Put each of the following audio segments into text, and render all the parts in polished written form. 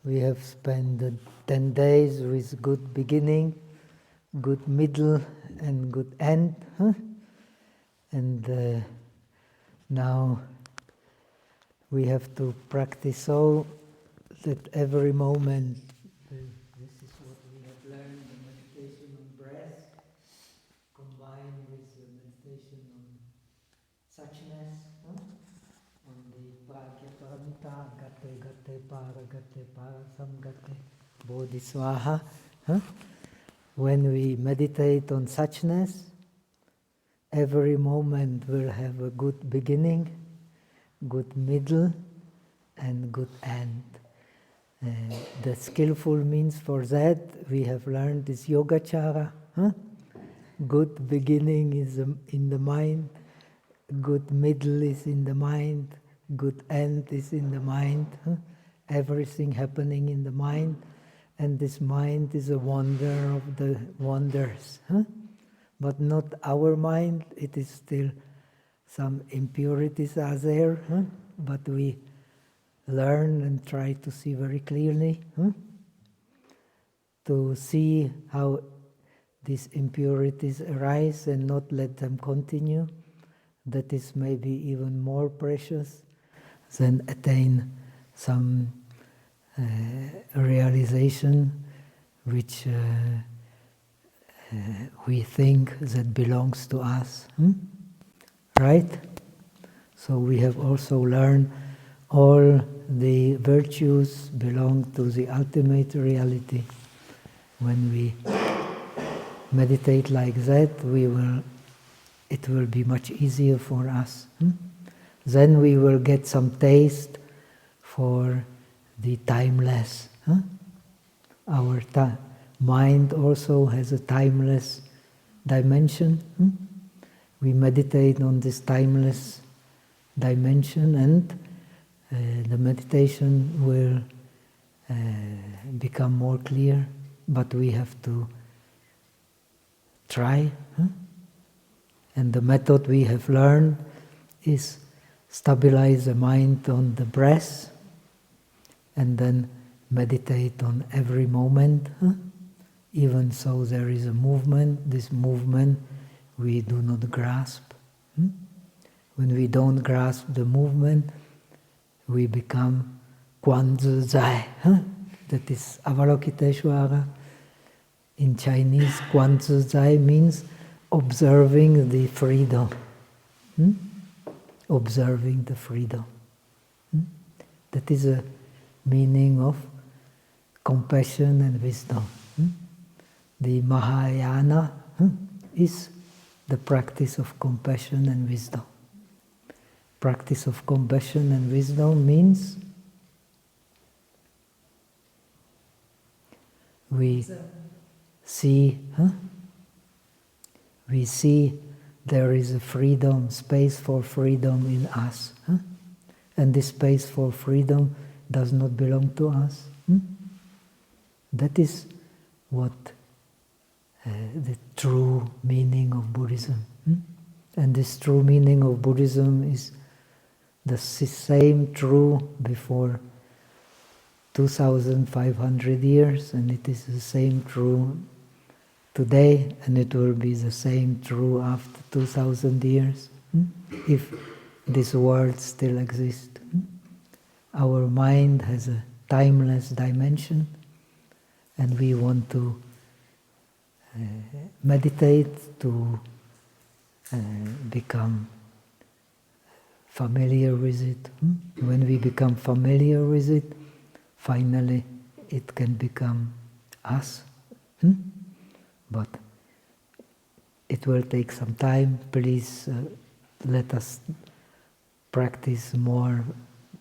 We have spent 10 days with good beginning, good middle, and good end. And now we have to practice so that every moment, this is what we have learned, the meditation on breath, combined with the meditation on suchness, on the pragya paramita, gate para samgate bodhiswaha. When we meditate on suchness, every moment will have a good beginning, good middle, and good end. The skillful means for that, we have learned, is yogacara. Good beginning is in the mind, good middle is in the mind, good end is in the mind. Everything happening in the mind, and this mind is a wonder of the wonders. But not our mind, it is still some impurities are there, but we learn and try to see very clearly, to see how these impurities arise and not let them continue. That is maybe even more precious than attain some realization which we think that belongs to us. Right? So we have also learned all the virtues belong to the ultimate reality. When we meditate like that, it will be much easier for us. Then we will get some taste for the timeless. Our mind also has a timeless dimension. We meditate on this timeless dimension, and the meditation will become more clear, but we have to try. And the method we have learned is stabilize the mind on the breath and then meditate on every moment. Even so there is a movement, this movement we do not grasp. When we don't grasp the movement, we become Kwanzi Zai. That is Avalokiteshvara. In Chinese, Kwanzi Zai means observing the freedom. Observing the freedom. That is a meaning of compassion and wisdom. The Mahayana is the practice of compassion and wisdom. Practice of compassion and wisdom means we see there is a freedom, space for freedom in us. And this space for freedom does not belong to us. That is what the true meaning of Buddhism. And this true meaning of Buddhism is the same true before 2,500 years, and it is the same true today, and it will be the same true after 2,000 years, if this world still exists. Our mind has a timeless dimension, and we want to meditate to become familiar with it. When we become familiar with it, finally it can become us. But it will take some time. Please let us practice more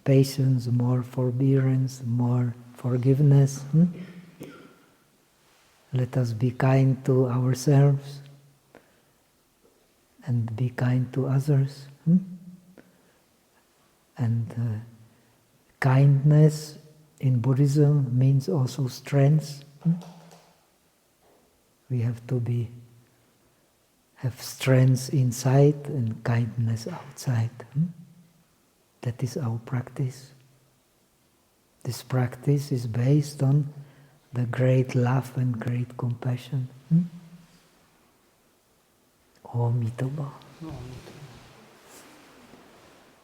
patience, more forbearance, more forgiveness. Let us be kind to ourselves and be kind to others. And kindness in Buddhism means also strength. We have to have strength inside and kindness outside. That is our practice. This practice is based on the great love and great compassion. Om Mitoba.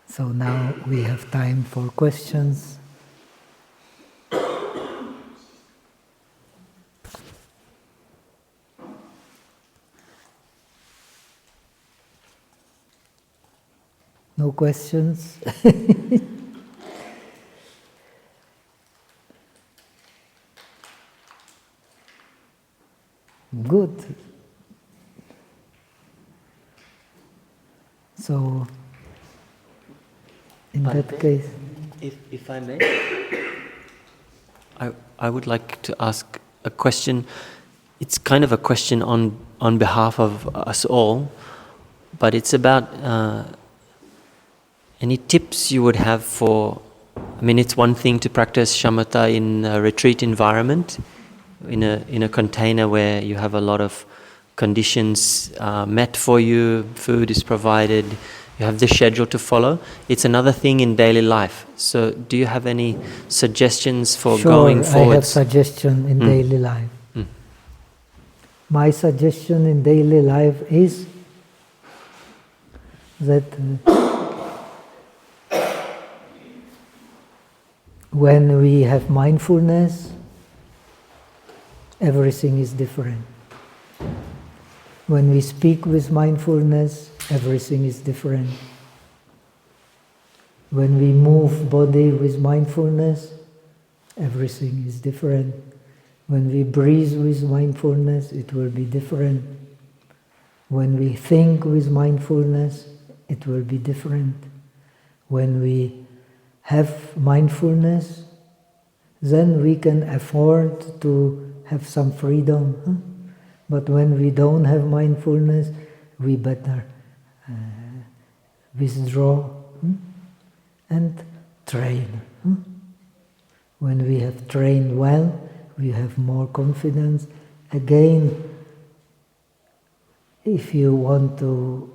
So now we have time for questions. No questions? Good. So, in that case... If I may, I would like to ask a question. It's kind of a question on behalf of us all, but it's about any tips you would have for... I mean, it's one thing to practice shamatha in a retreat environment, in a container where you have a lot of conditions met for you, food is provided, you have the schedule to follow. It's another thing in daily life. So do you have any suggestions for going forward? I have suggestion in daily life. My suggestion in daily life is that when we have mindfulness, everything is different. When we speak with mindfulness, everything is different. When we move body with mindfulness, everything is different. When we breathe with mindfulness, it will be different. When we think with mindfulness, it will be different. When we have mindfulness, then we can afford to have some freedom. But when we don't have mindfulness, we better withdraw and train. When we have trained well, we have more confidence. Again, if you want to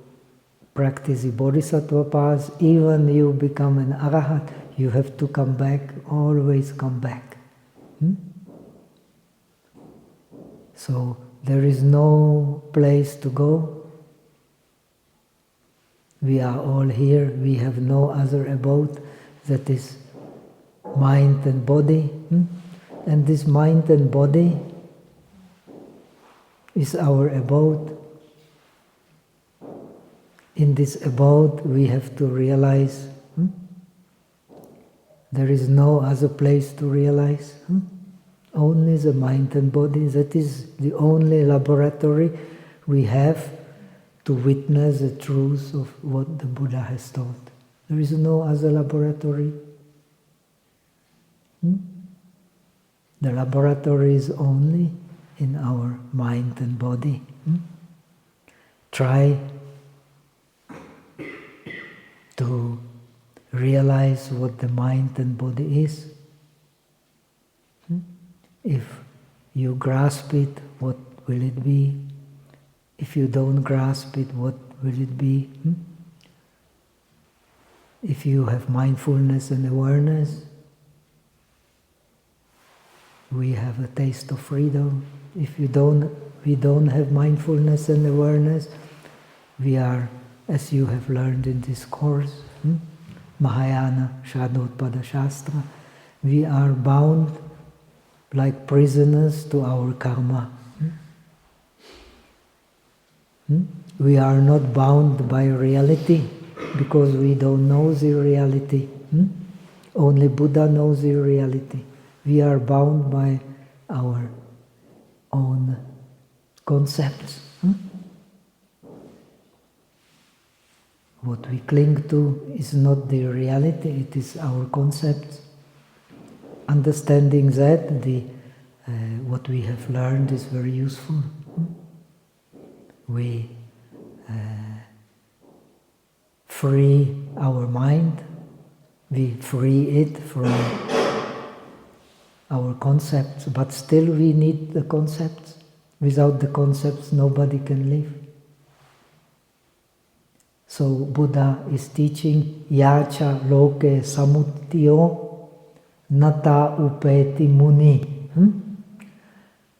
practice the bodhisattva path, even you become an arahat, you have to come back, always come back. So there is no place to go. We are all here, we have no other abode, that is mind and body. And this mind and body is our abode. In this abode we have to realize there is no other place to realize. Only the mind and body. That is the only laboratory we have to witness the truth of what the Buddha has taught. There is no other laboratory. The laboratory is only in our mind and body. Try to realize what the mind and body is. If you grasp it, what will it be? If you don't grasp it, what will it be? If you have mindfulness and awareness, we have a taste of freedom. If we don't have mindfulness and awareness, we are, as you have learned in this course, Mahayana Shadotpada Shastra, we are bound like prisoners to our karma. We are not bound by reality because we don't know the reality. Only Buddha knows the reality. We are bound by our own concepts. What we cling to is not the reality, it is our concepts. Understanding that, what we have learned is very useful. We free our mind, we free it from our concepts, but still we need the concepts. Without the concepts, nobody can live. So Buddha is teaching yacha loke samuttiyo, Nata upeti muni.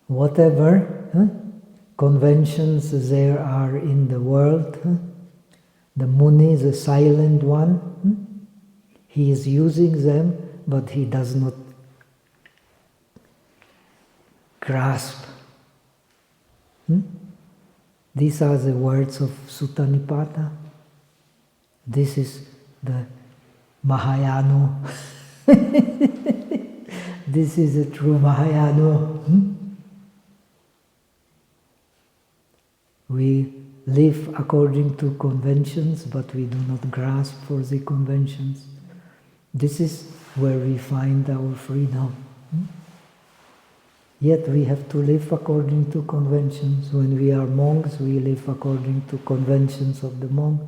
Whatever conventions there are in the world, the muni, the silent one, he is using them, but he does not grasp. These are the words of Sutta Nipata. This is the Mahayana. This is a true Mahayana. We live according to conventions, but we do not grasp for the conventions. This is where we find our freedom. Yet we have to live according to conventions. When we are monks, we live according to conventions of the monk.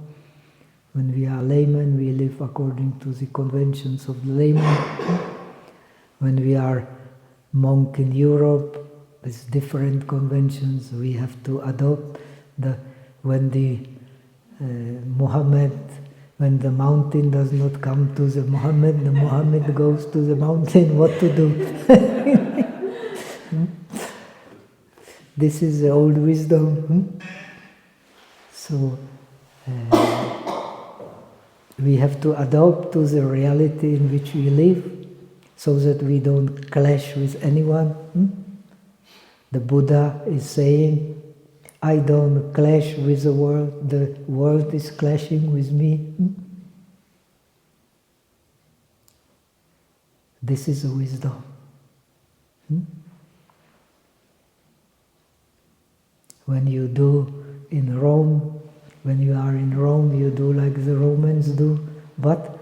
When we are laymen, we live according to the conventions of the layman. When we are monk in Europe, with different conventions, we have to adopt when the mountain does not come to the Muhammad goes to the mountain. What to do? This is the old wisdom. So we have to adopt to the reality in which we live, so that we don't clash with anyone. The Buddha is saying, I don't clash with the world is clashing with me. This is a wisdom. When you do in Rome, when you are in Rome, you do like the Romans do, but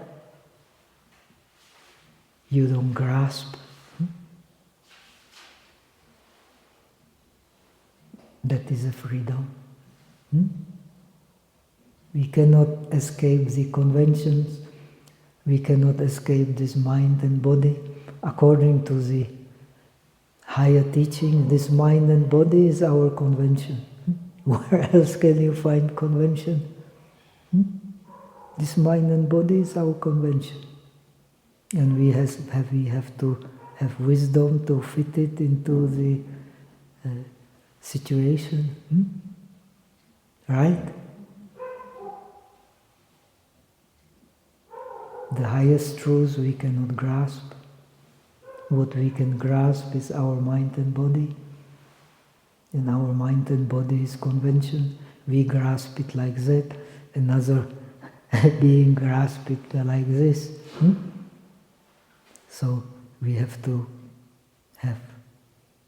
you don't grasp. That is a freedom. We cannot escape the conventions. We cannot escape this mind and body. According to the higher teaching, this mind and body is our convention. Where else can you find convention? This mind and body is our convention. And we have to have wisdom to fit it into the situation. Right? The highest truths we cannot grasp. What we can grasp is our mind and body. And our mind and body is convention. We grasp it like that. Another being grasp it like this. So we have to have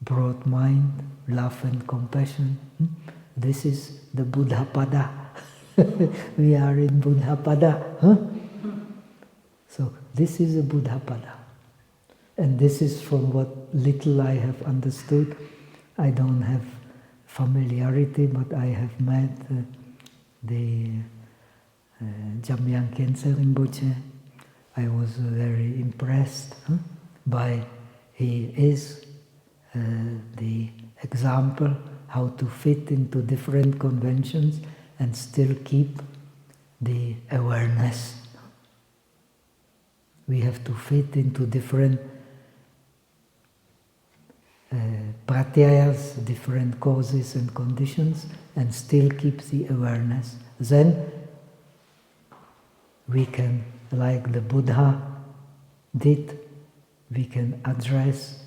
broad mind, love and compassion. This is the BPada. We are in BPada. So this is a BPada. And this is from what little I have understood. I don't have familiarity, but I have met the Jamyang Khyentse Rinpoche. I was very impressed by he is the example how to fit into different conventions and still keep the awareness. We have to fit into different pratyayas, different causes and conditions, and still keep the awareness. Then we can, like the Buddha did, we can address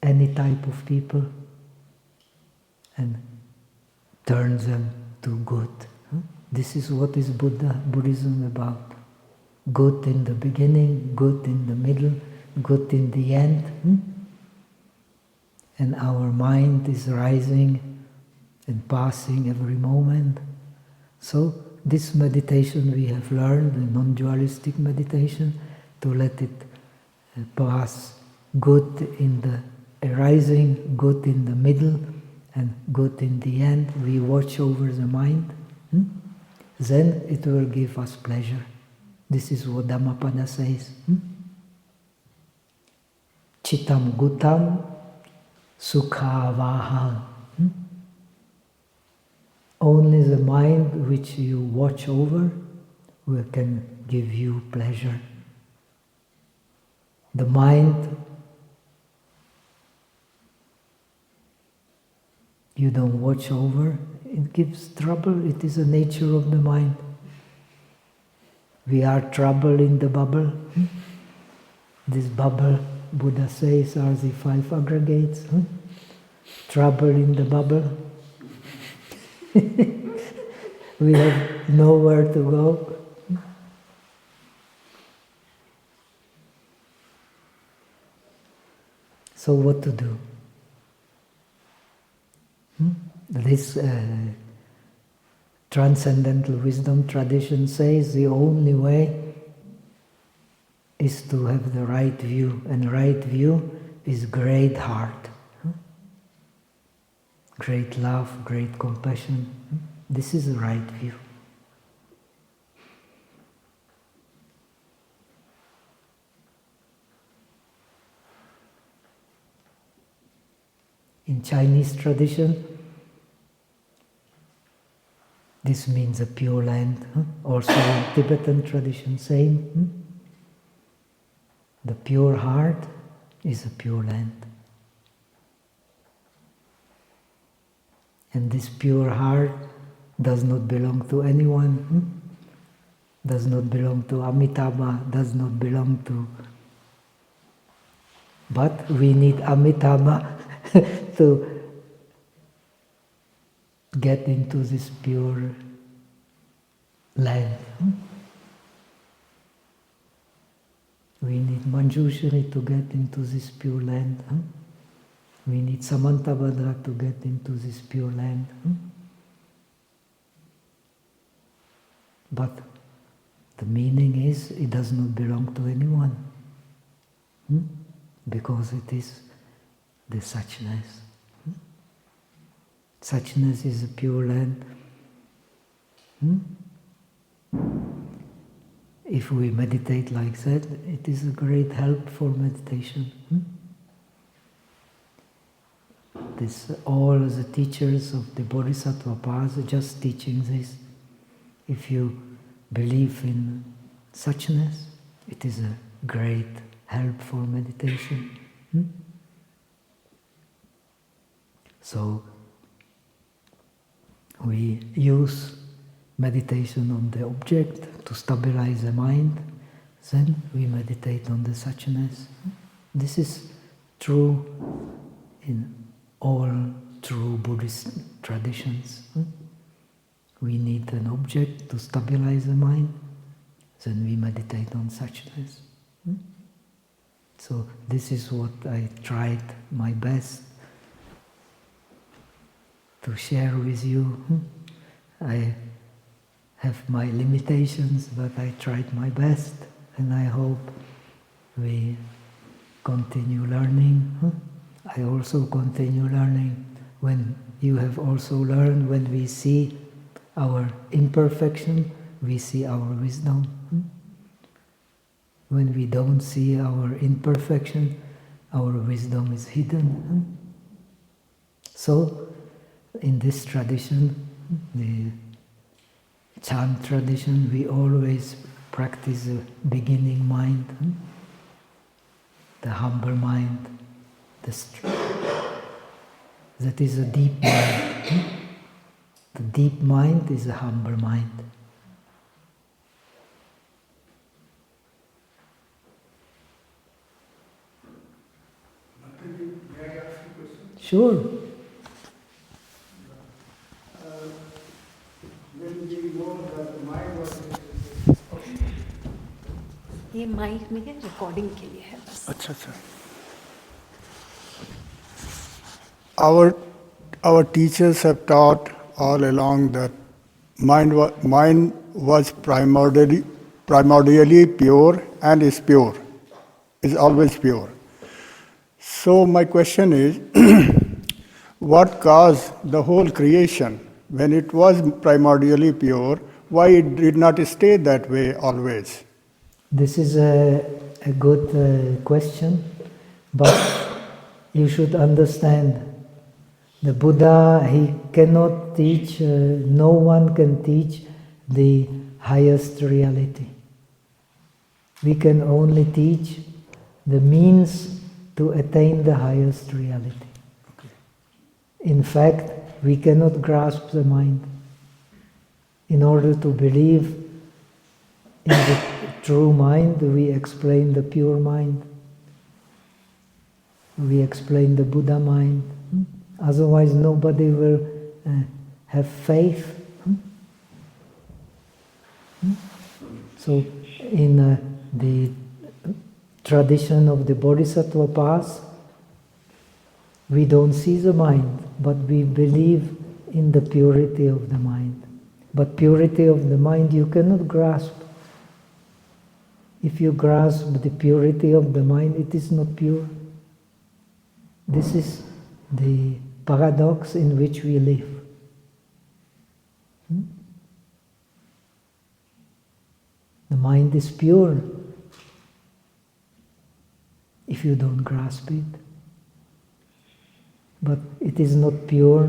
any type of people and turn them to good. This is what is Buddhism about. Good in the beginning, good in the middle, good in the end. And our mind is rising and passing every moment. So this meditation we have learned, the non-dualistic meditation, to let it pass good in the arising, good in the middle, and good in the end. We watch over the mind. Then it will give us pleasure. This is what Dhammapada says. Chitam gutam sukhavaham. Only the mind which you watch over can give you pleasure. The mind, you don't watch over, it gives trouble. It is the nature of the mind. We are trouble in the bubble. This bubble, Buddha says, are the 5 aggregates. Trouble in the bubble. We have nowhere to go. So what to do? This transcendental wisdom tradition says the only way is to have the right view, and right view is great heart, great love, great compassion. This is the right view. In Chinese tradition, this means a pure land. Also in Tibetan tradition, same. The pure heart is a pure land. And this pure heart does not belong to anyone, does not belong to Amitabha, does not belong to... But we need Amitabha to get into this pure land. We need Manjushri to get into this pure land. We need Samantabhadra to get into this pure land. But the meaning is, it does not belong to anyone. Because it is the suchness. Suchness is a pure land. If we meditate like that, it is a great help for meditation. All the teachers of the Bodhisattva paths are just teaching this. If you believe in suchness, it is a great help for meditation. So, we use meditation on the object to stabilize the mind, then we meditate on the suchness. This is true in all true Buddhist traditions. We need an object to stabilize the mind, then we meditate on suchness. So this is what I tried my best to share with you. I have my limitations, but I tried my best, and I hope we continue learning. I also continue learning when you have also learned. When we see our imperfection, we see our wisdom. When we don't see our imperfection, our wisdom is hidden. So, in this tradition, the chant tradition, we always practice the beginning mind, the humble mind, that is a deep mind. The deep mind is a humble mind. May I ask you a question? Sure. When we know that the mind was... ये mic में है, recording के लिए है बस। अच्छा अच्छा। Our teachers have taught all along that mind was primordially pure and is pure, is always pure. So my question is, what caused the whole creation when it was primordially pure? Why it did not stay that way always? This is a good question, but you should understand, the Buddha, he cannot teach, no one can teach the highest reality. We can only teach the means to attain the highest reality. In fact, we cannot grasp the mind. In order to believe in the true mind, we explain the pure mind. We explain the Buddha mind. Otherwise, nobody will have faith. So, in the tradition of the Bodhisattva path, we don't see the mind, but we believe in the purity of the mind. But purity of the mind you cannot grasp. If you grasp the purity of the mind, it is not pure. This is the paradox in which we live. The mind is pure if you don't grasp it. But it is not pure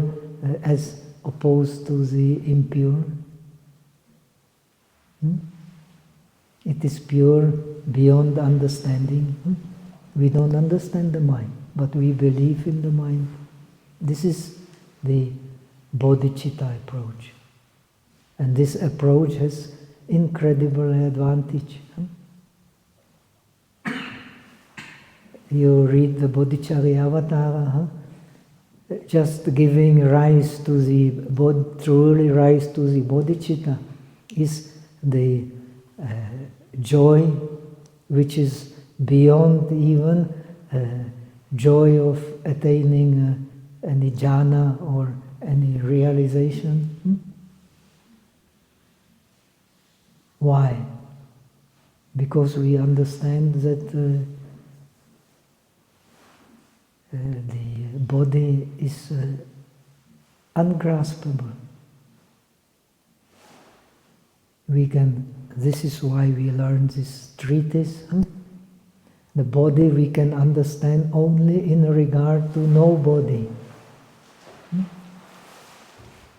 as opposed to the impure. It is pure beyond understanding. We don't understand the mind, but we believe in the mind. This is the bodhicitta approach. And this approach has incredible advantage. You read the Bodhicharyavatara, just giving rise to the truly rise to the bodhicitta is the joy which is beyond even joy of attaining any jhana or any realization. Why? Because we understand that the body is ungraspable. This is why we learn this treatise. The body we can understand only in regard to no body.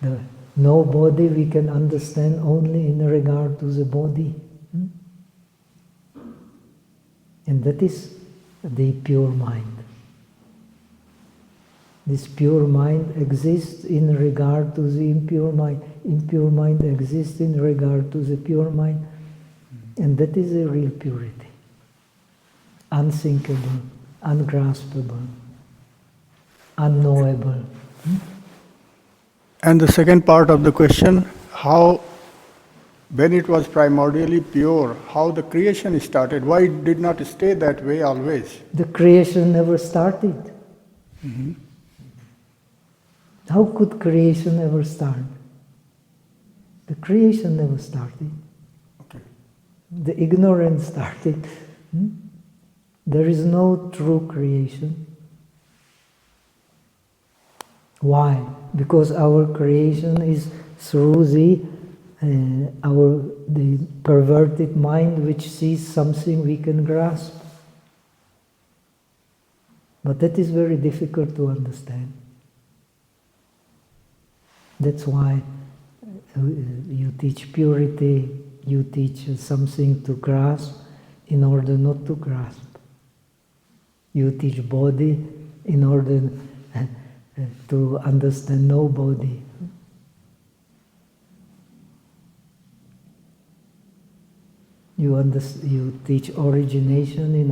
The no body we can understand only in regard to the body. And that is the pure mind. This pure mind exists in regard to the impure mind. Impure mind exists in regard to the pure mind. And that is the real purity. Unthinkable, ungraspable, unknowable. And the second part of the question, how, when it was primordially pure, how the creation started? Why it did not stay that way always? The creation never started. How could creation ever start? The creation never started. Okay. The ignorance started. There is no true creation. Why? Because our creation is through the perverted mind which sees something we can grasp. But that is very difficult to understand. That's why you teach purity, you teach something to grasp in order not to grasp. You teach body in order to understand no body. You teach origination in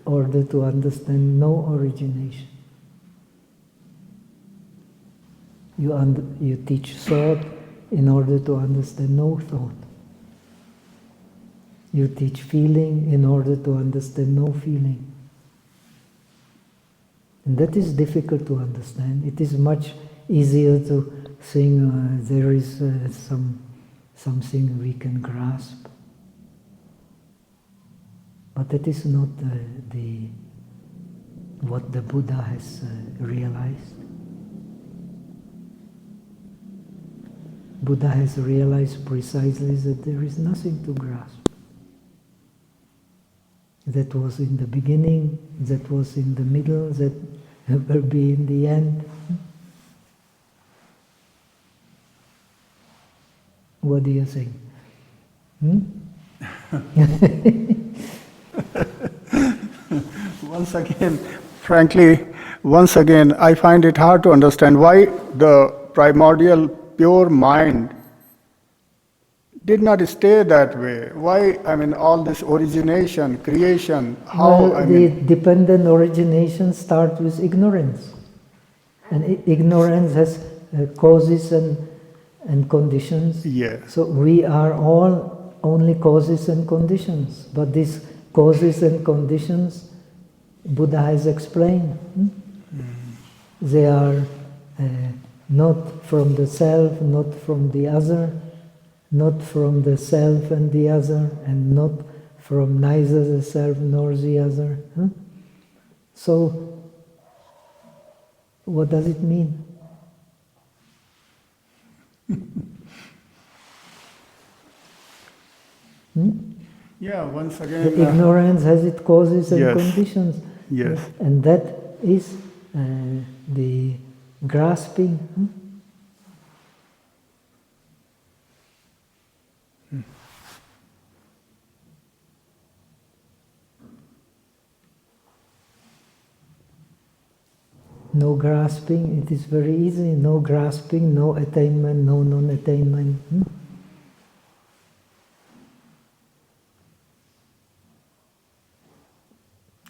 order to understand no origination. You teach thought in order to understand no thought. You teach feeling in order to understand no feeling. And that is difficult to understand. It is much easier to think there is something we can grasp. But that is not what the Buddha has realized. Buddha has realized precisely that there is nothing to grasp. That was in the beginning, that was in the middle, that will be in the end. What do you think? Once again, frankly, I find it hard to understand why the primordial pure mind did not stay that way. Why, all this origination, creation, how, Well, the dependent origination starts with ignorance. And ignorance has causes and conditions. Yes. So we are all only causes and conditions. But these causes and conditions, Buddha has explained. They are not from the self, not from the other, not from the self and the other, and not from neither the self nor the other. So, what does it mean? Yeah, once The again. ignorance has its causes and Yes. conditions. Yes. And that is the grasping. No grasping, it is very easy. No grasping, no attainment, no non-attainment.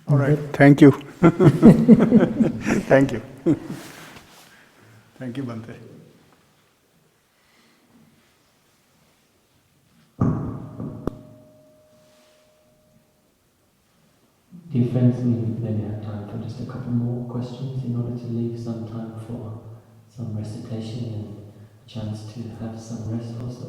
All right, thank you. Thank you. Thank you, Bhante. Dear friends, we maybe have time for just a couple more questions in order to leave some time for some recitation and a chance to have some rest also.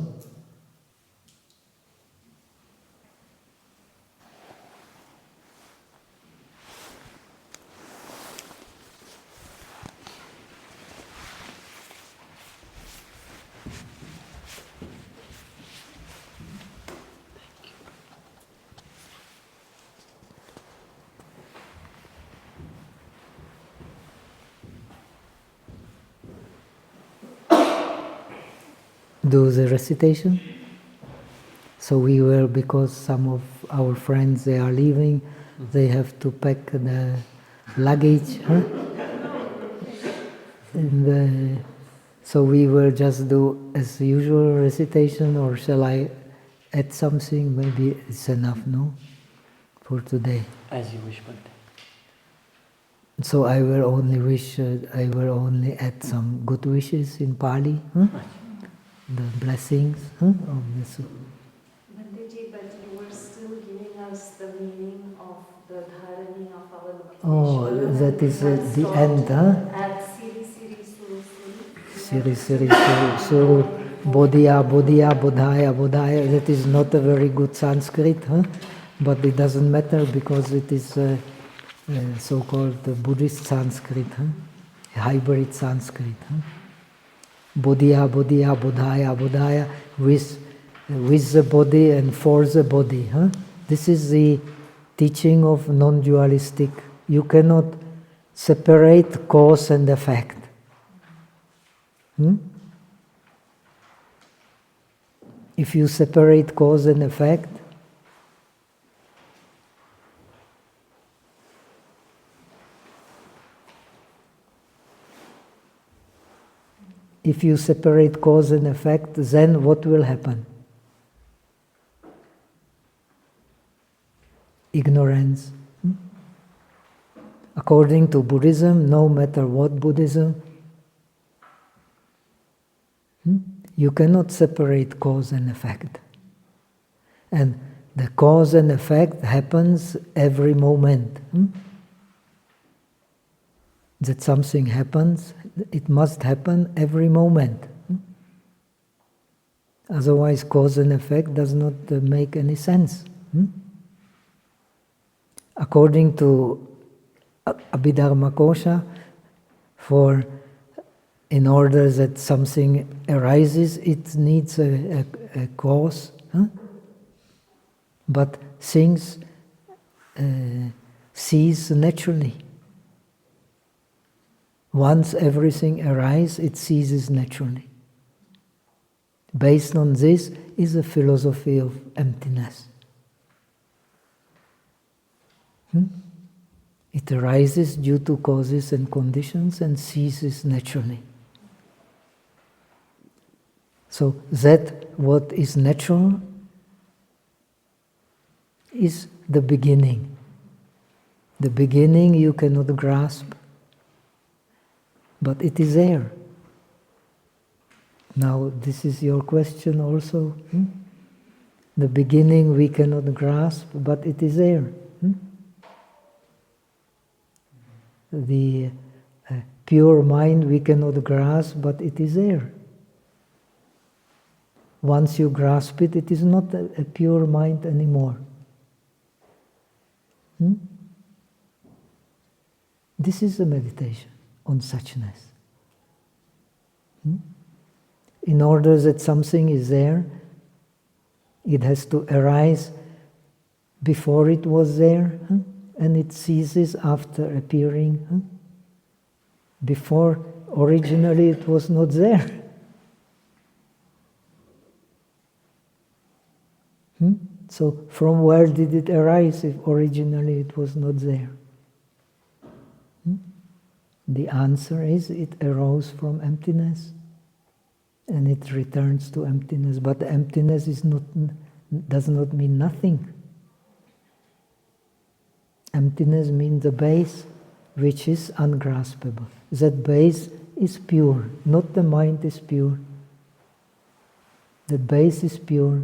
Do the recitation. So we will, because some of our friends, they are leaving, they have to pack the luggage. And so we will just do as usual recitation, or shall I add something? Maybe it's enough, no? For today. As you wish, Bhante. So I will only add some good wishes in Pali. The blessings of the Bhanteji, but you were still giving us the meaning of the dharani of our location. Oh, that is the end, At Siri Siri Suru Suru. Siri Siri Suru Suru Bodhiya Bodhiya Bodhaya Bodhaya. That is not a very good Sanskrit, but it doesn't matter because it is so-called Buddhist Sanskrit, hybrid Sanskrit. Bodhiya, Bodhiya, Bodhaya, Bodhaya, with the body and for the body. This is the teaching of non-dualistic. You cannot separate cause and effect. If you separate cause and effect, cause and effect, then what will happen? Ignorance. According to Buddhism, no matter what Buddhism, you cannot separate cause and effect. And the cause and effect happens every moment. That something happens, it must happen every moment. Otherwise, cause and effect does not make any sense. According to Abhidharmakosha, in order that something arises, it needs a cause. But things cease naturally. Once everything arises, it ceases naturally. Based on this is a philosophy of emptiness. It arises due to causes and conditions and ceases naturally. So that what is natural is the beginning. The beginning you cannot grasp, but it is there. Now this is your question also. The beginning we cannot grasp, but it is there. The pure mind we cannot grasp, but it is there. Once you grasp it, it is not a pure mind anymore. This is a meditation on suchness. In order that something is there, it has to arise before it was there, and it ceases after appearing. Before, originally it was not there. So from where did it arise if originally it was not there? The answer is it arose from emptiness and it returns to emptiness. But emptiness does not mean nothing. Emptiness means the base which is ungraspable. That base is pure, not the mind is pure. That base is pure.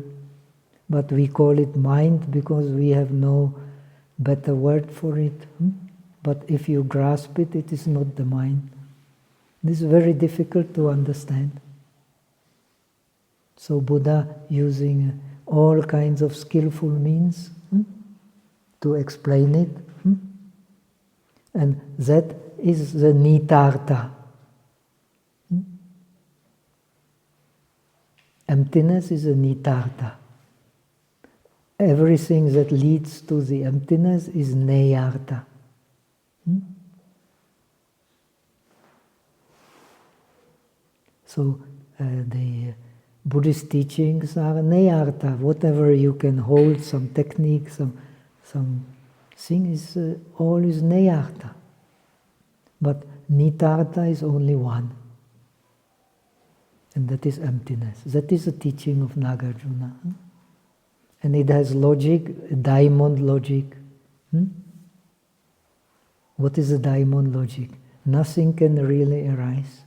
But we call it mind because we have no better word for it. But if you grasp it, it is not the mind. This is very difficult to understand. So Buddha using all kinds of skillful means to explain it. And that is the nitartha. Emptiness is a nitartha. Everything that leads to the emptiness is neyartha. So the Buddhist teachings are neyartha. Whatever you can hold, some technique, some thing is all is neyartha. But nitartha is only one. And that is emptiness. That is the teaching of Nagarjuna. And it has logic, diamond logic. What is a diamond logic? Nothing can really arise.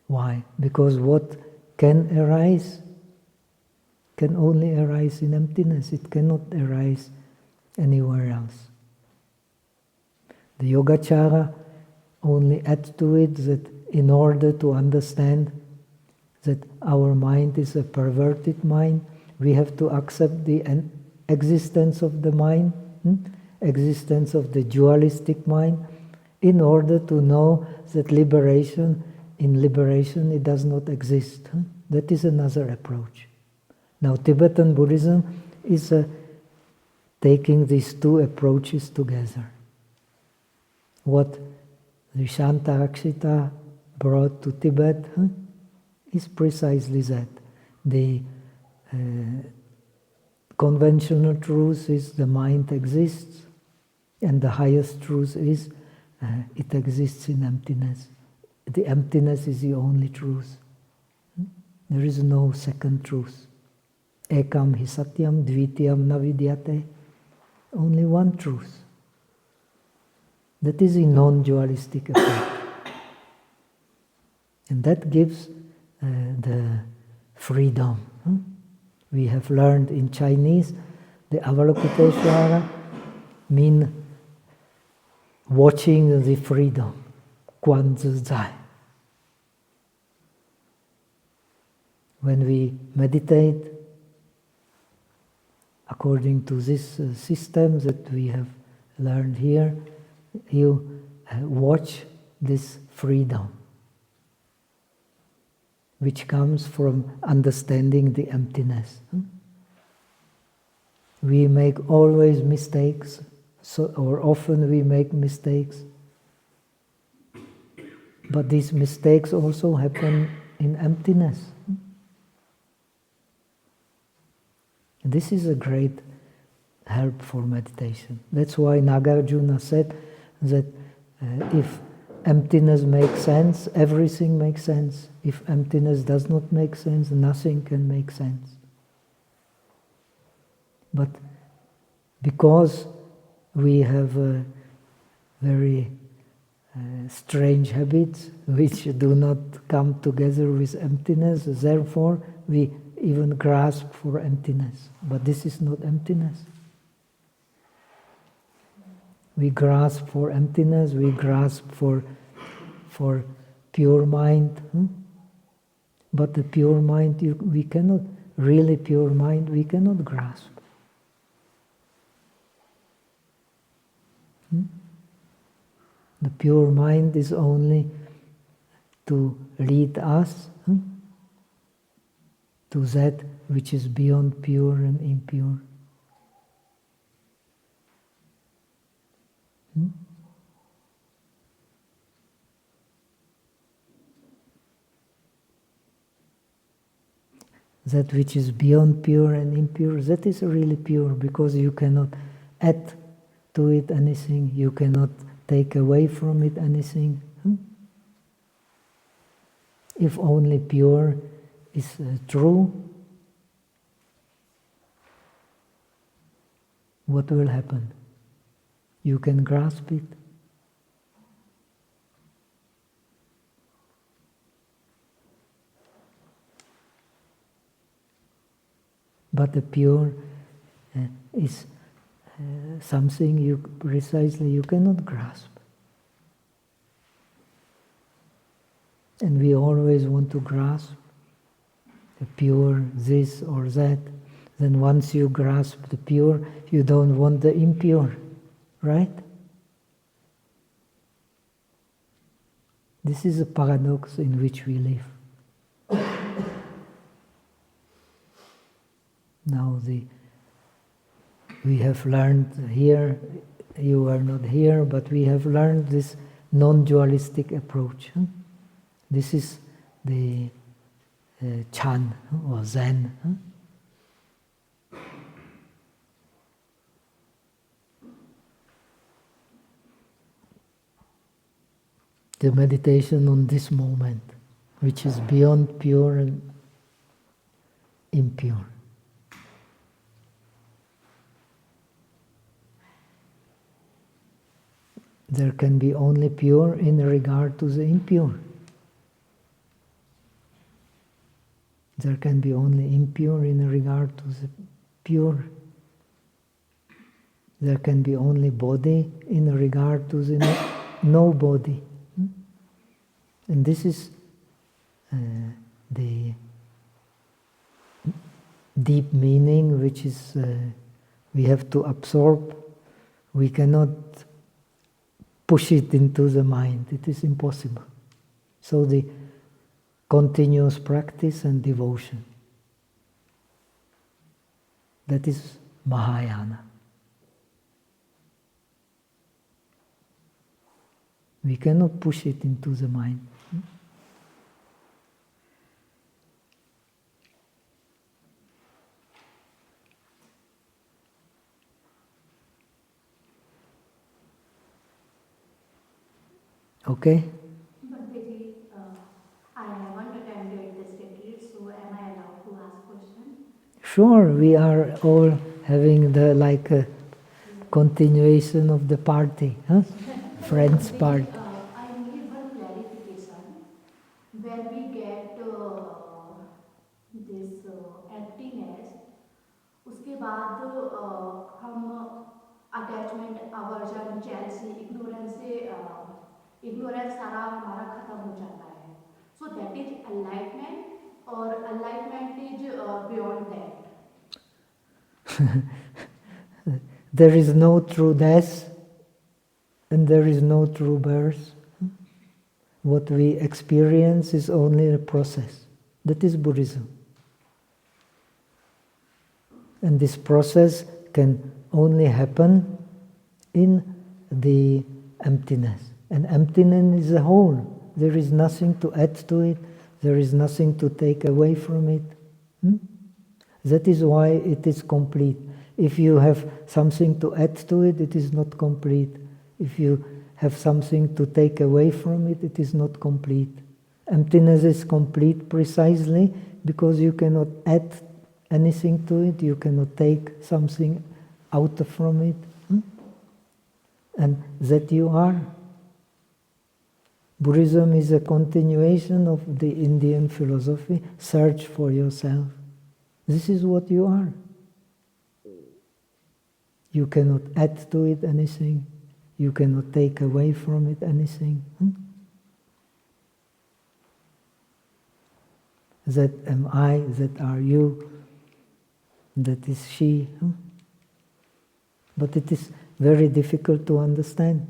Why? Because what can arise can only arise in emptiness. It cannot arise anywhere else. The Yogacara only adds to it that in order to understand that our mind is a perverted mind, we have to accept the existence of the mind, existence of the dualistic mind, in order to know that in liberation it does not exist. That is another approach. Now Tibetan Buddhism is taking these two approaches together. What the Shantarakshita brought to Tibet is precisely that. The conventional truth is the mind exists, and the highest truth is it exists in emptiness. The emptiness is the only truth. There is no second truth. Ekam hi satyam dvitiyam na vidyate. Only one truth. That is a non-dualistic approach. And that gives the freedom. We have learned in Chinese, the Avalokiteshvara mean watching the freedom, Quan Zi Zai. When we meditate, according to this system that we have learned here, you watch this freedom, which comes from understanding the emptiness. We make always mistakes, or often we make mistakes. But these mistakes also happen in emptiness. This is a great help for meditation. That's why Nagarjuna said that if emptiness makes sense, everything makes sense. If emptiness does not make sense, nothing can make sense. But because we have very strange habits which do not come together with emptiness, therefore we even grasp for emptiness. But this is not emptiness. We grasp for emptiness, we grasp for pure mind. But the pure mind, we cannot, really pure mind, we cannot grasp. The pure mind is only to lead us to that which is beyond pure and impure. That which is beyond pure and impure, that is really pure, because you cannot add to it anything, you cannot take away from it anything. If only pure is true, what will happen? You can grasp it. But the pure is something you cannot grasp. And we always want to grasp the pure, this or that. Then once you grasp the pure, you don't want the impure, right? This is a paradox in which we live. Now we have learned here, you are not here, but we have learned this non-dualistic approach. This is the Chan or Zen. The meditation on this moment, which is beyond pure and impure. There can be only pure in regard to the impure. There can be only impure in regard to the pure. There can be only body in regard to the no body. And this is the deep meaning which is we have to absorb. We cannot push it into the mind. It is impossible. So the continuous practice and devotion. That is Mahayana. We cannot push it into the mind. Okay? Bhakti, I haven't attended this retreat, so am I allowed to ask questions? Sure, we are all having the continuation of the party, friends party. I need one clarification. When we get this emptiness, उसके बाद हम attachment, aversion, jealousy, ignorance सारा हमारा खत्म हो जाता है. So that is enlightenment, or enlightenment is beyond that? There is no true death and there is no true birth. What we experience is only a process. That is Buddhism. And this process can only happen in the emptiness. And emptiness is a whole. There is nothing to add to it. There is nothing to take away from it. That is why it is complete. If you have something to add to it, it is not complete. If you have something to take away from it, it is not complete. Emptiness is complete precisely because you cannot add anything to it, you cannot take something out from it. And that you are. Buddhism is a continuation of the Indian philosophy, search for yourself. This is what you are. You cannot add to it anything. You cannot take away from it anything. That am I, that are you, that is she. But it is very difficult to understand.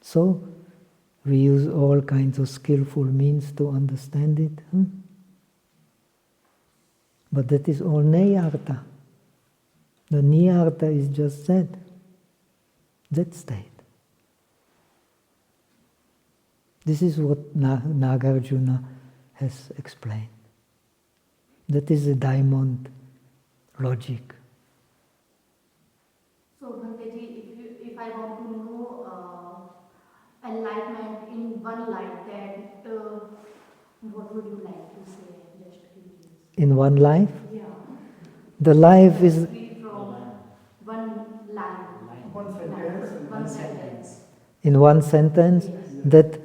So, we use all kinds of skillful means to understand it. But that is all niyartha. The niyartha is just that state. This is what Nagarjuna has explained. That is the diamond logic. So, Bhanteji, if I want to know enlightenment in one life, that what would you like to say? Just please. In one life? Yeah. The life is... Free from one line. One sentence. In one sentence, that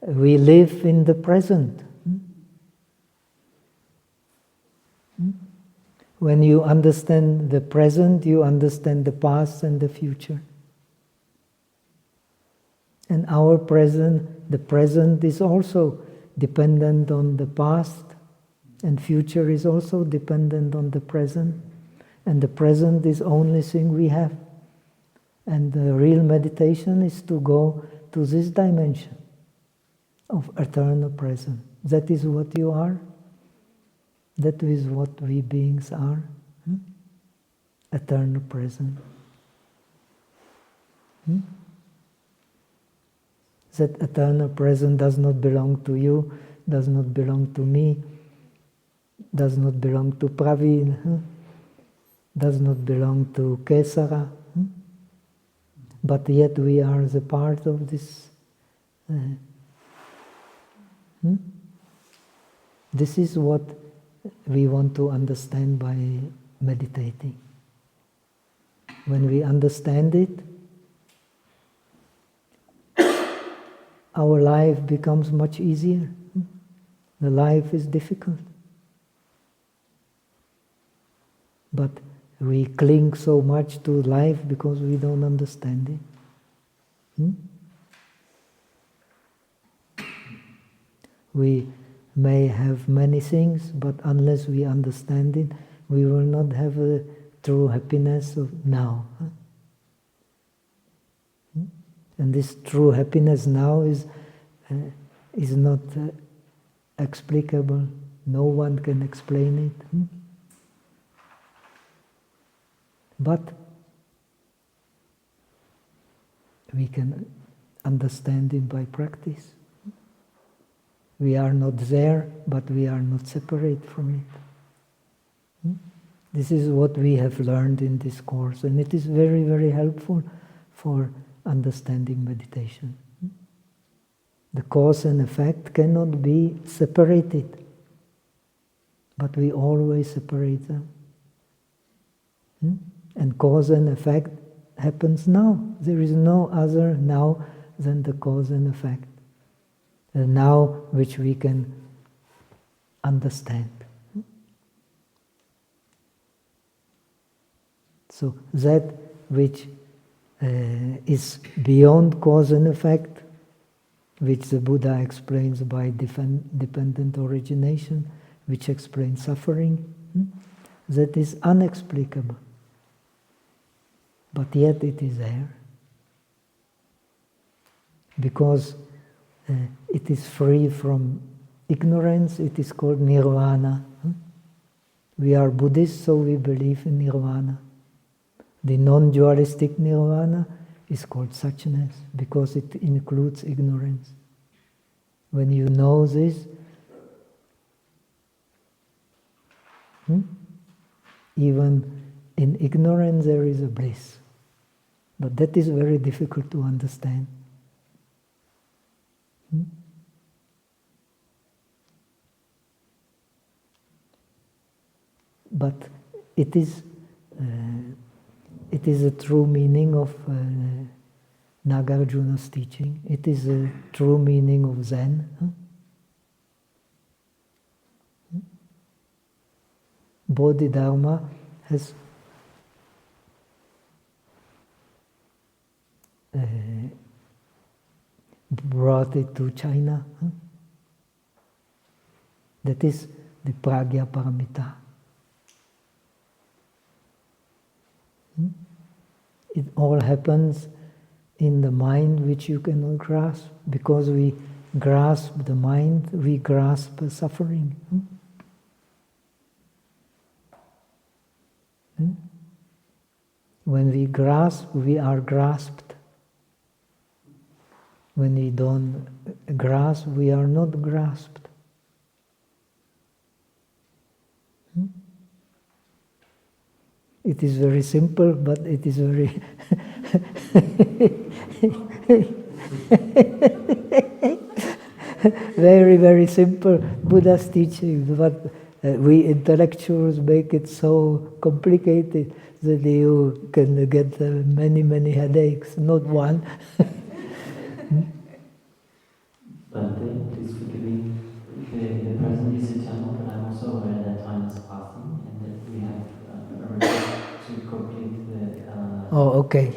we live in the present. When you understand the present, you understand the past and the future. And our present, the present is also dependent on the past, and future is also dependent on the present. And the present is the only thing we have. And the real meditation is to go to this dimension of eternal present. That is what you are. That is what we beings are. Eternal present. That eternal present does not belong to you, does not belong to me, does not belong to Praveen, does not belong to Kesara. But yet we are the part of this. This is what we want to understand by meditating. When we understand it, our life becomes much easier. The life is difficult. But we cling so much to life because we don't understand it. We may have many things, but unless we understand it, we will not have a true happiness of now. And this true happiness now is not explicable. No one can explain it. But we can understand it by practice. We are not there, but we are not separate from it. This is what we have learned in this course, and it is very, very helpful for understanding meditation. The cause and effect cannot be separated, but we always separate them. And cause and effect happens now. There is no other now than the cause and effect. The now which we can understand. So that which is beyond cause and effect, which the Buddha explains by dependent origination, which explains suffering, that is unexplicable. But yet it is there. Because it is free from ignorance, it is called nirvana. We are Buddhists, so we believe in nirvana. The non-dualistic nirvana is called suchness, because it includes ignorance. When you know this, Hmm? Even in ignorance there is a bliss. But that is very difficult to understand. Hmm? But it is a true meaning of Nagarjuna's teaching. It is a true meaning of Zen. Huh? Bodhidharma has brought it to China. Huh? That is the Pragya Paramita. It all happens in the mind which you cannot grasp. Because we grasp the mind, we grasp suffering. When we grasp, we are grasped. When we don't grasp, we are not grasped. It is very simple, but it is very very, very simple Buddha's teaching. But we intellectuals make it so complicated that you can get many, many headaches, not one. Bhante, please forgive me. The present is eternal, but I'm also aware that time is passing and that we have a request to complete the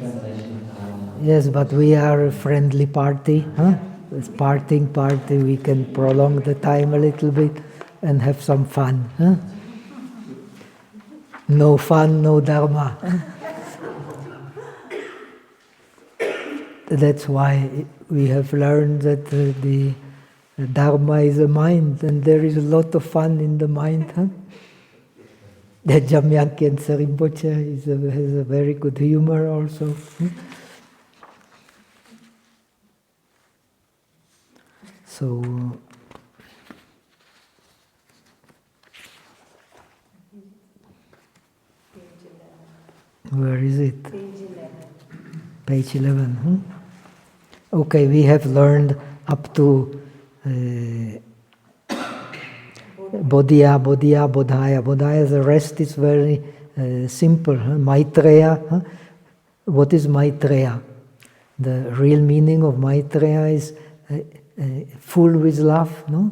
translation of Dharma. Yes, but we are a friendly party. Huh? It's partying party. We can prolong the time a little bit and have some fun. Huh? No fun, no Dharma. That's why we have learned that the Dharma is a mind, and there is a lot of fun in the mind. Huh? The Jamyakya Rinpoche has a very good humor also. So, where is it? Page 11. Okay, we have learned up to Bodhya, Bodhaya. Bodhaya, the rest is very simple. Maitreya. What is Maitreya? The real meaning of Maitreya is full with love, no?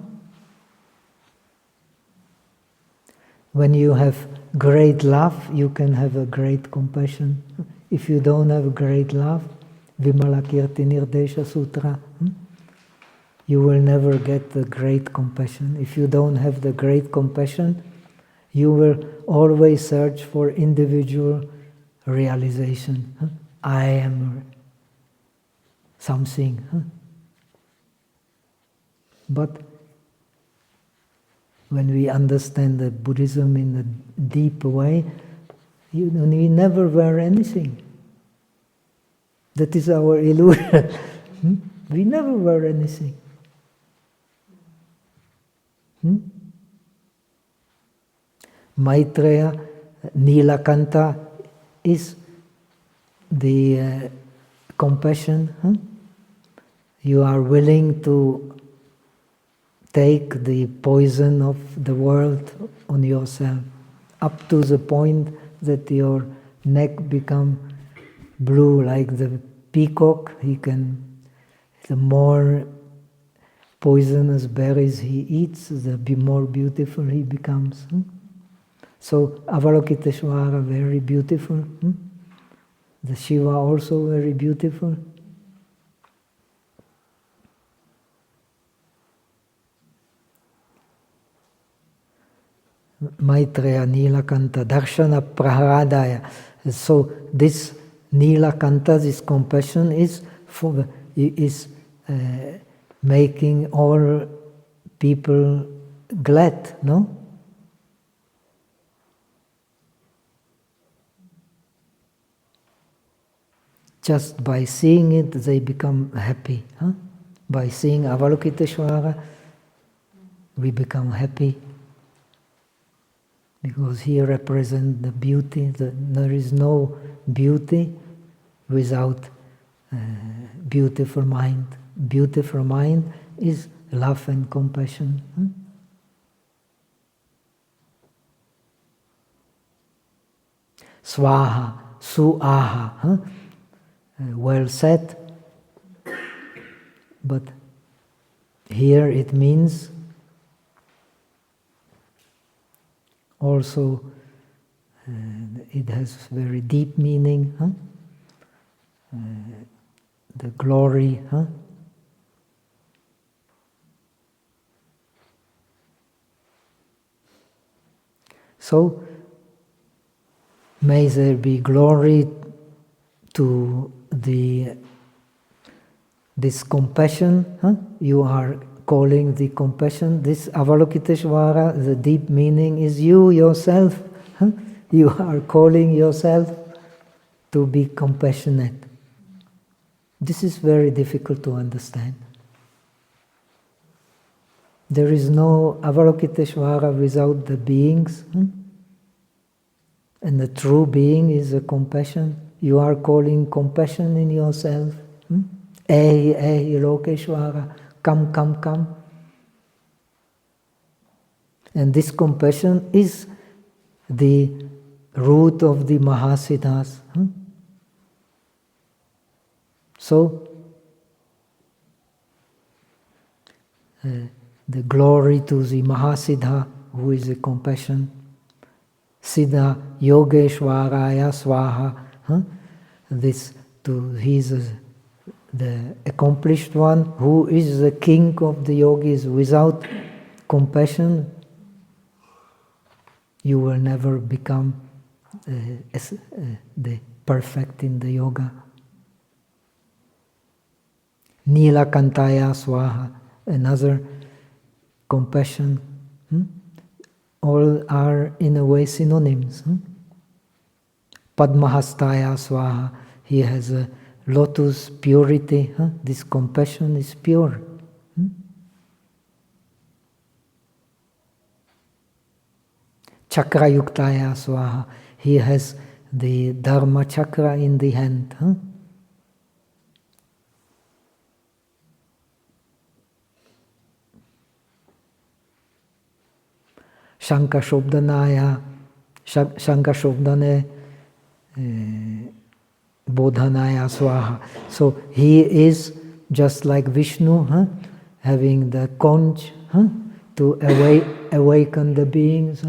When you have great love, you can have a great compassion. If you don't have great love, Vimalakirti Nirdesha Sutra, you will never get the great compassion. If you don't have the great compassion, you will always search for individual realization. I am something. But when we understand the Buddhism in a deep way, we never wear anything. That is our illusion. We never wear anything. Maitreya, Nilakanta is the compassion. You are willing to take the poison of the world on yourself, up to the point that your neck become blue like the peacock. The more poisonous berries he eats, the more beautiful he becomes. So Avalokiteshvara, very beautiful. The Shiva also very beautiful. Maitreya, Nilakanta, Darshana Praharadaya. So this Nilakanta, this compassion, is making all people glad, no? Just by seeing it, they become happy. By seeing Avalokiteshvara, we become happy. because he represents the beauty. There is no beauty without beautiful mind. Beautiful mind is love and compassion. Swaha, suaha, well said, but here it means also, it has very deep meaning, the glory. So, may there be glory to this compassion. You are calling the compassion. This Avalokiteshvara, the deep meaning is you yourself. You are calling yourself to be compassionate. This is very difficult to understand. There is no Avalokiteshvara without the beings. And the true being is a compassion. You are calling compassion in yourself. Ehi Lokeshvara, come, come, come. And this compassion is the root of the Mahasiddhas. So, the glory to the Mahasiddha, who is the compassion. Siddha Yogeshwaraya Swaha. He is the accomplished one, who is the king of the yogis. Without compassion, you will never become the perfect in the yoga. Nilakantaya Swaha, another compassion. All are in a way synonyms. Padmahastaya Swaha, he has a lotus purity. This compassion is pure. Chakrayuktaya Swaha, he has the Dharma chakra in the hand. Shankashobdanaya, Shankashobdane Bodhanaya Swaha. So he is just like Vishnu, having the conch to awaken the beings.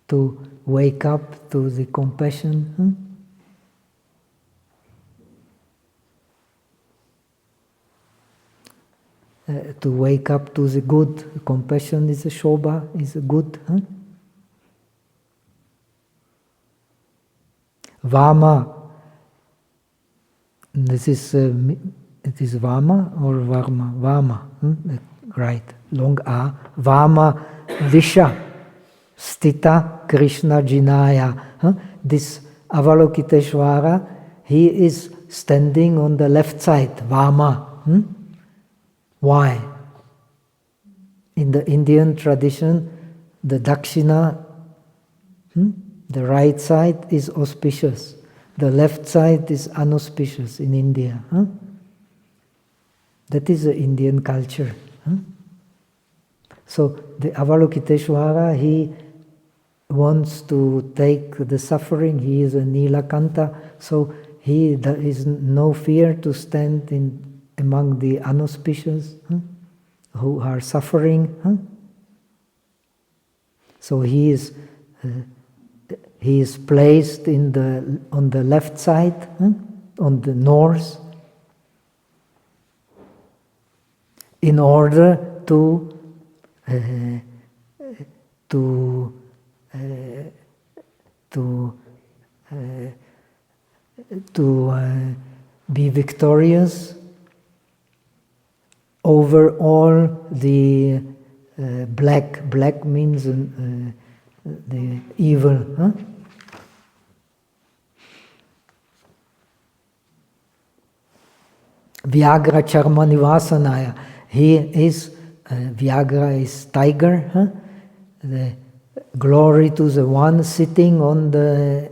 To wake up to the compassion. To wake up to the good. Compassion is a shobha, is a good. Vama. This is it is Vama or Varma? Vama, right? Long A. Vama Visha Stita Krishna Jinaya. This Avalokiteshvara, he is standing on the left side. Vama. Why? In the Indian tradition, the Dakshina, the right side is auspicious. The left side is unauspicious in India. That is the Indian culture. So the Avalokiteshvara, he wants to take the suffering. He is a Nilakanta, so there is no fear to stand among the unauspicious who are suffering. So he is placed on the left side, on the north, in order to be victorious over all the black. Black means the evil. Vyagra Charma Nivasanaya. He is Vyagra is tiger. Huh? The glory to the one sitting on the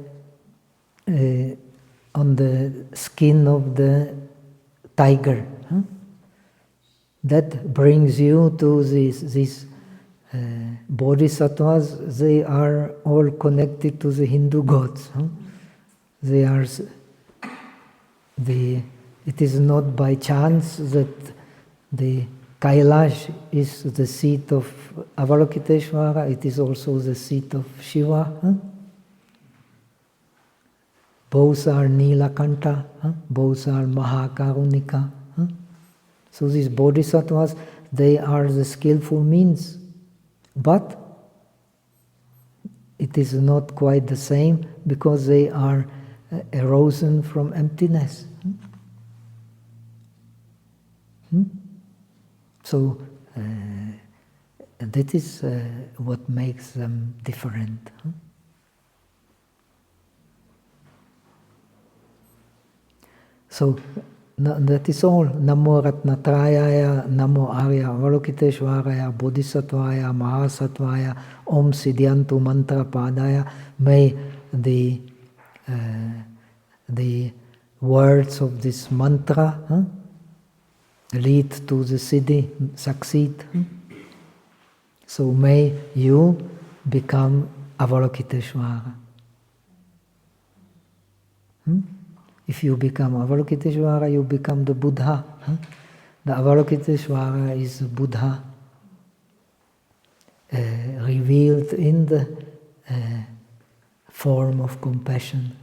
skin of the tiger. Huh? That brings you to these bodhisattvas. They are all connected to the Hindu gods. Huh? They are it is not by chance that the Kailash is the seat of Avalokiteshvara. It is also the seat of Shiva. Huh? Both are Nilakanta. Huh? Both are Mahakarunika. Huh? So these bodhisattvas, they are the skillful means. But it is not quite the same because they are arisen from emptiness. So that is what makes them different. So that is all. Namo Ratnatrayaya, Namo Arya Avalokiteshvaraya, Bodhisattvaya, Mahasattvaya, Om Siddhyantu Mantra Padaya. May the words of this mantra lead to the siddhi, succeed. So may you become Avalokiteshvara. If you become Avalokiteshvara, you become the Buddha. The Avalokiteshvara is the Buddha revealed in the form of compassion.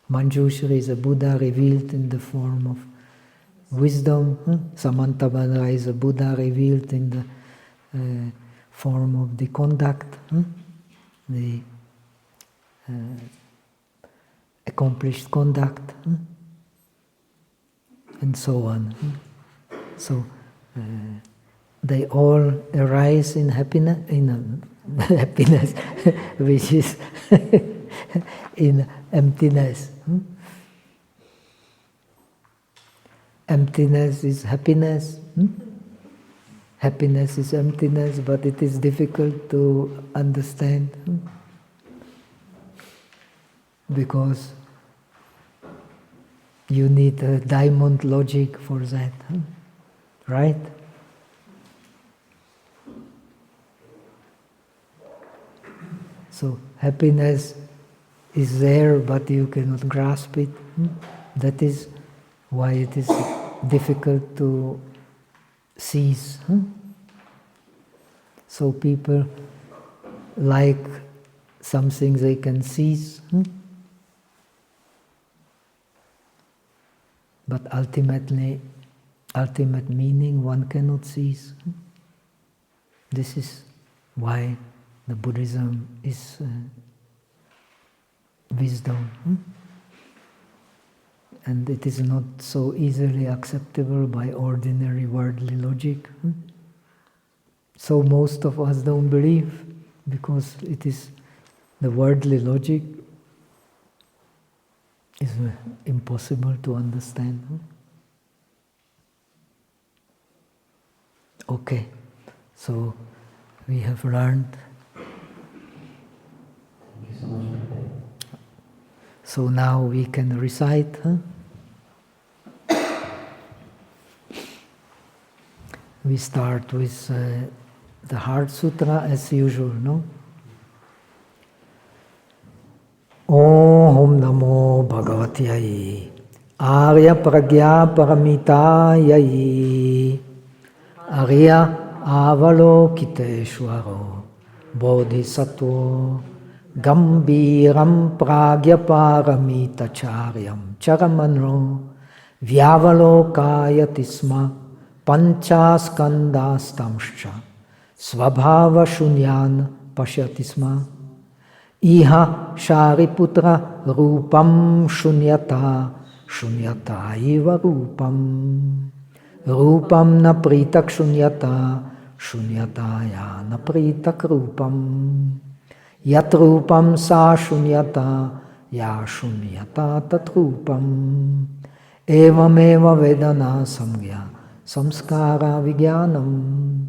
Manjushri is a Buddha revealed in the form of wisdom. Samantabhadra is a Buddha revealed in the form of the conduct, the accomplished conduct, and so on. So they all arise in happiness, happiness, which is in emptiness. Emptiness is happiness. Happiness is emptiness, but it is difficult to understand because you need a diamond logic for that, right? So happiness is there, but you cannot grasp it. That is why it is difficult to seize. So people like something they can seize, but ultimate meaning one cannot seize. This is why the Buddhism is wisdom. And it is not so easily acceptable by ordinary worldly logic. So most of us don't believe because it is the worldly logic is impossible to understand. Okay, so we have learned. So now we can recite. We start with the Heart Sutra as usual, no? Om Namo Bhagavatiyai Arya Pragya Paramitayai Arya Avalokiteshvaro Bodhisattva Gambiram Pragyaparamitacharyam Charamanro Vyavalokayatisma Panchaskandastamscha Svabhava Shunyan Pashatisma Iha Shariputra Rupam Shunyata Iva Rupam Rupam na pritak Shunyata ya na pritak Rupam Yat Rupam sa Shunyata ya Shunyata tat Rupam Evameva Vedana Samgya samskara vijnanam.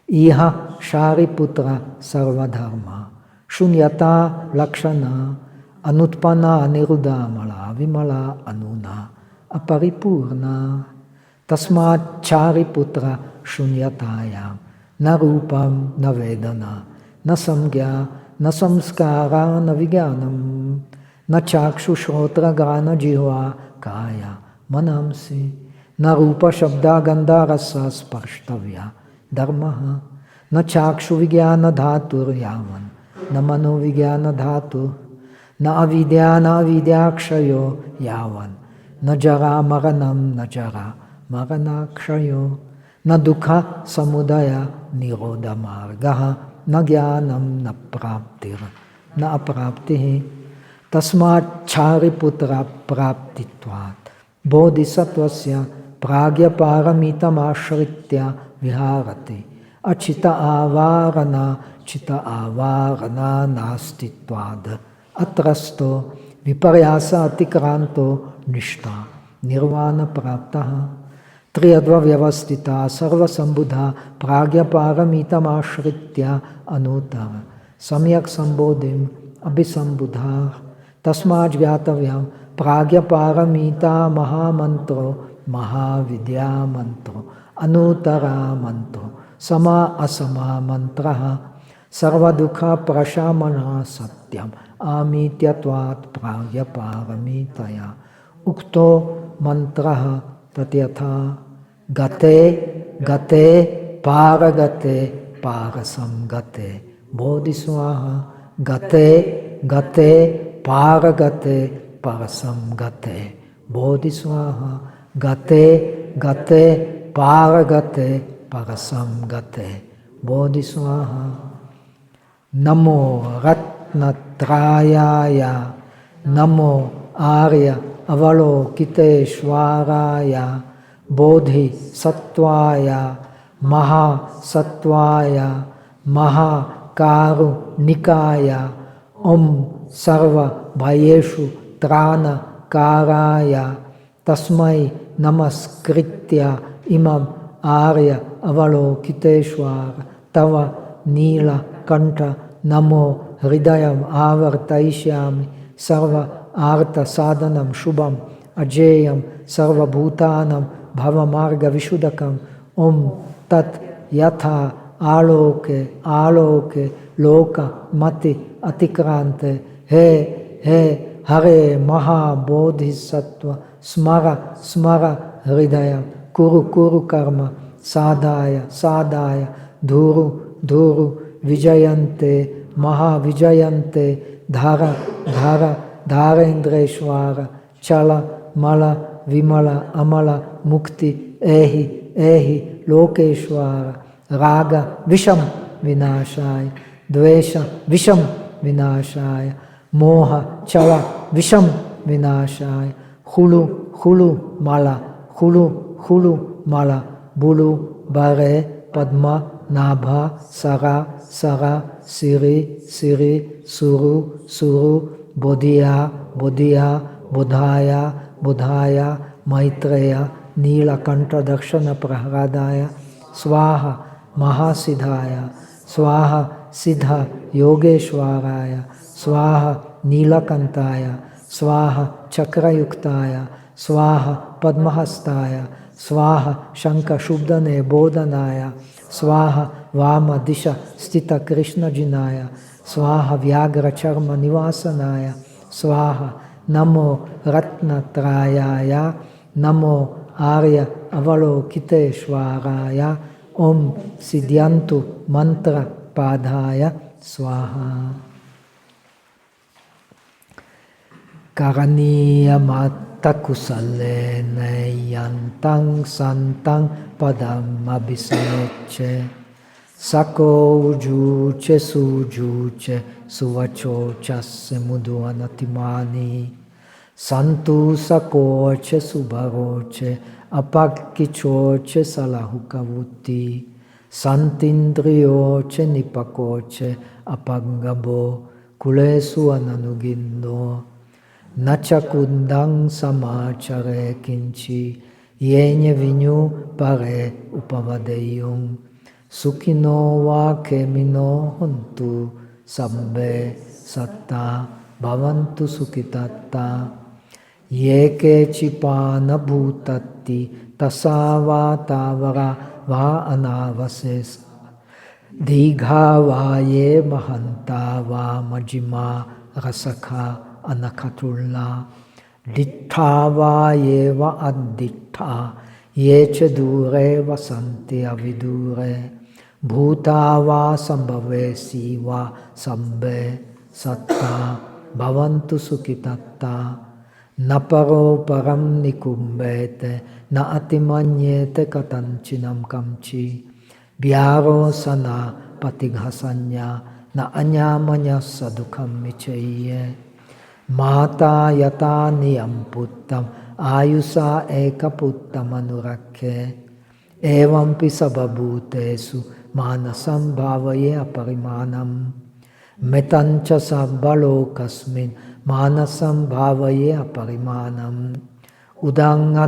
Iha Shariputra sarvadharma shunyata lakshana anutpana nirudamala vimala anuna aparipurna. Tasmat Chariputra shunyataya na rupam na vedana na samgya na samskara na vijnanam na chakshushotra gana jihva kaya manamsi na rupa shabda gandha rasa sparštavya dharmaha na chakshu vijnana dhatur yavan na mano vijnana dhatu na avidyakshayo yavan na jara maranam na jara maranakshayo na dukha samudaya nirodha margaha na jnanam na praptir na apraptihi. Tasmat Chariputra praptitvat bodhisattvasya pragya paramitam ashritya viharati achita avarana nastitvad atrasto viparyasa atikranto nishta nirvana praptaha. Triyadva vyavastita sarva sambudha pragya paramitam ashritya anutara samyak sambodhim abhisambudha. Tasmad vyatavyam pragya paramita mahamantro mahavidya mantro anutara mantro sama asama mantraha sarva dukha prashamana satyam amityatvat pragya paramitaya ukto mantraha tatyatha gate gate paragate parasamgate bodhiswaha gate gate paragate parasamgate bodhiswaha gate gate paragate parasamgate bodhiswaha. Namo ratnatrayaya namo arya avalokiteshvaraya bodhi sattvaya maha sattvaya maha karunikaya om sarva bhayeshu trana karaya tasmai namaskritya imam arya avalokiteshvara tava nila kanta namo hridayam avartaishyami sarva artha sadhanam shubham ajeyam sarva bhutanam bhavamarga vishudakam om tat yatha aloke aloke loka mati atikrante he he hare maha bodhisattva smara smara hridaya kuru kuru karma sadhaya sadhaya dhuru dhuru vijayante maha vijayante dhara dhara dharendreshwara chala mala vimala amala mukti ehi ehi lokeshwara raga visham vinashaya dvesha visham vinashaya moha chala visham vinashaya hulu hulu mala bulu bare padma nabha sara sara siri siri suru suru bodhiya bodhiya bodhaya bodhaya maitreya nilakanta dakshana prahradaya swaha mahasiddhaya swaha siddha yogeshwaraya swaha nilakantaya swaha chakrayuktaya swaha padmahastaya swaha shanka shubdane bodhanaya swaha vama disha stita krishna jinaya swaha vyagra charma nivasanaya swaha namo ratnatrayaya namo arya avalokiteshvaraya om siddhyantu mantra padhaya swaha. Karaniya matakusalena yantang santang padam abhiseche sako ujuche sujuche suvacho chasse mudu anatimani santu sakoche subharoche apakkichoche salahukavuti santindriyoche nipakoche apangabo kulesu ananugindo Nachakundang samachare kinchi Yenye vinyu pare upavadeyung. Sukino wa kemino hontu sabbe satta bhavantu sukitatta. Yeke chipana bhutatti tasava tavara va anavases. Digha va ye mahanta va majima rasakha anakatulla. Dittha va ye va addittha ye cha dure vasanti avidure. Bhuta va sambhave siva sabbe satta bhavantu sukitatta. Naparo param nikumbete na atimanyete katanchinam kamchi. Vyaro sana patighasanya na anyamanya sadukam michaiye. Mata yata niyam puttam ayusa eka puttam anurakhe. Evampi sababhutesu manasam bhavaye aparimanam. Metancha sabbalokasmin manasam bhavaye aparimanam. Udanga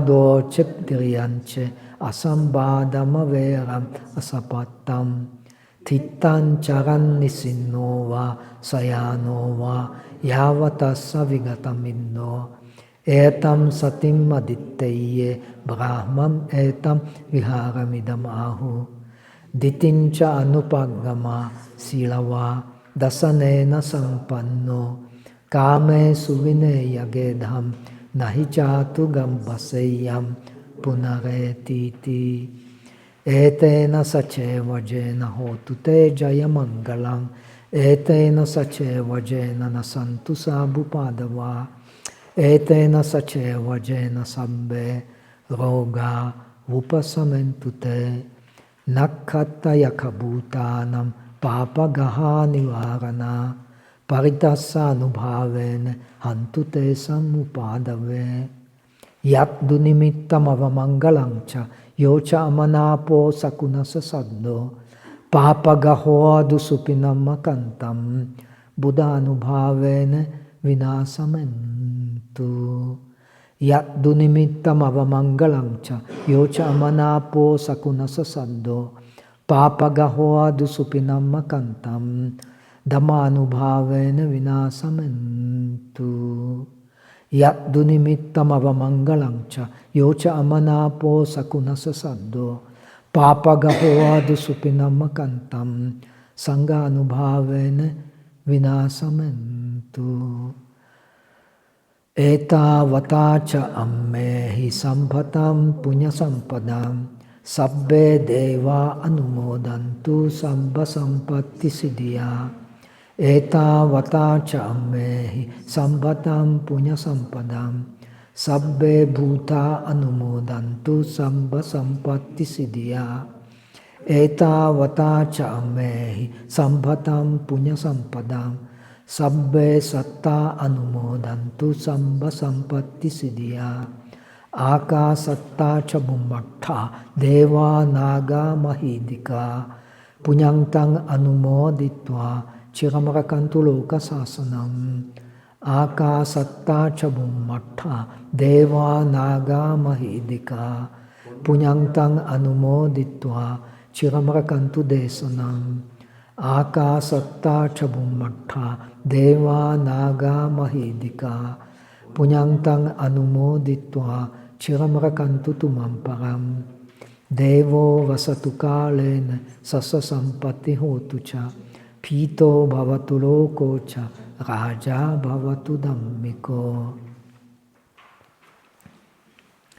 chepdriyanche asambhadam averam asapattam. Tittan charan nisinova sayanova yavatassa vigataminno. Etam satim aditteye brahmam etam viharamidam ahu. Ditincha anupagama silava dasanena sampanno. Kame suvineya gedham nahi chatu gambaseyam punaretiti. Etena saceva jena hotu te jaya mangalam. Etena saceva jena nasantu sabu padava. Etena saceva jena sabbe roga upasamentu te. Nakkhata yakabhutanam papa gaha nivarana. Paritassa anubhavene hantu te samupadave. Yat dunimittam avamangalamcha yocha amanapo sakunasa saddo. Papa gaho adusupinam makantam buddha anubhavene vinasamentu. Yat dunimittam avamangalamcha yocha amanapo sakunasa saddo. Papa gaho adusupinam makantam dhammanubhavene vinasamentu. Yat dunimittam avamangalamcha yocha amanapo sakunasa saddo. Papa gaho adusupinam makantam sanganubhavene vinasamentu. Eta vatacha ammehi sambhatam punya sampadam. Sabbe deva anumodantu sabba sampatti siddhya. Eta vatacha ammehi sambhatam punya sampadam. Sabbe bhuta anumodantu sabba sampatti siddhya. Eta vatacha ammehi sambhatam punya sampadam. Sabbe satta anumodantu sabba sampatti siddhya. Akasatta cha bhummattha deva naga mahidika. Punyantang anumoditva chiramarakantu loka sasanam. Akasatta cha bhummattha deva naga mahidika. Punyantang anumoditva chiramarakantu desanam. Akasatta cha bhummattha deva naga mahidika. Punyantang anumoditva chiramrakantu tumamparam. Devo vasatu kalena sasa sampatti hotu cha. Pito bhavatu loko cha. Raja bhavatu dhammiko.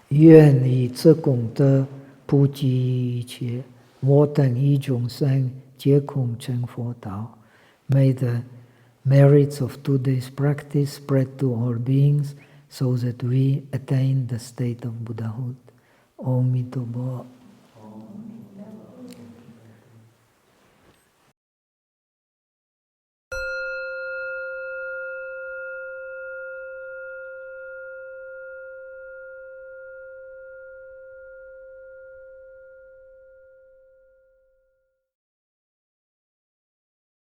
愿以此功德普及一切我等一众生皆空成佛道。May the merits of today's practice spread to all beings so that we attain the state of Buddhahood. Om Mito Bo.